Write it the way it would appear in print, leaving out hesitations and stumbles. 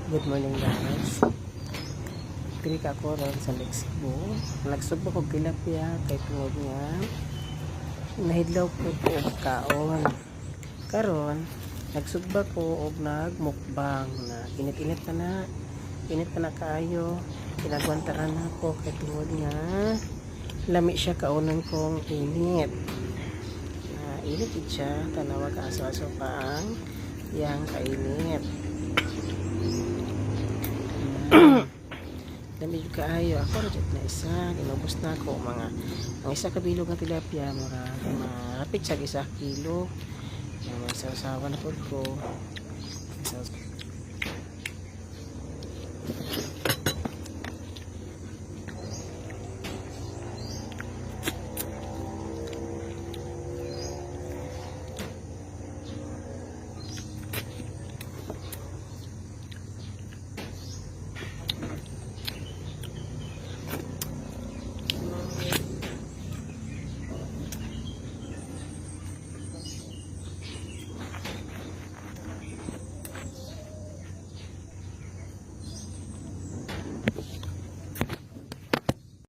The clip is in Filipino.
Good morning guys. Diri ka ko ron sa Lake Cebu. Nagsugbo ko tilapia kay tungod nga nahidlaw po ko og kaon. Karon nagsugba ko og nagmukbang na init-init na. Init na kaayo. Pinagwantaran ako kay tungod nga lami siya kaunon kong init. Init siya tanawa ka aso-aso pa ang yang kainit. Dami juga ayo ako rajut na isa inubos na ako mga ang isa ka bilog ng tilapia mura malapit sa 1 kilo may sasawa na po ko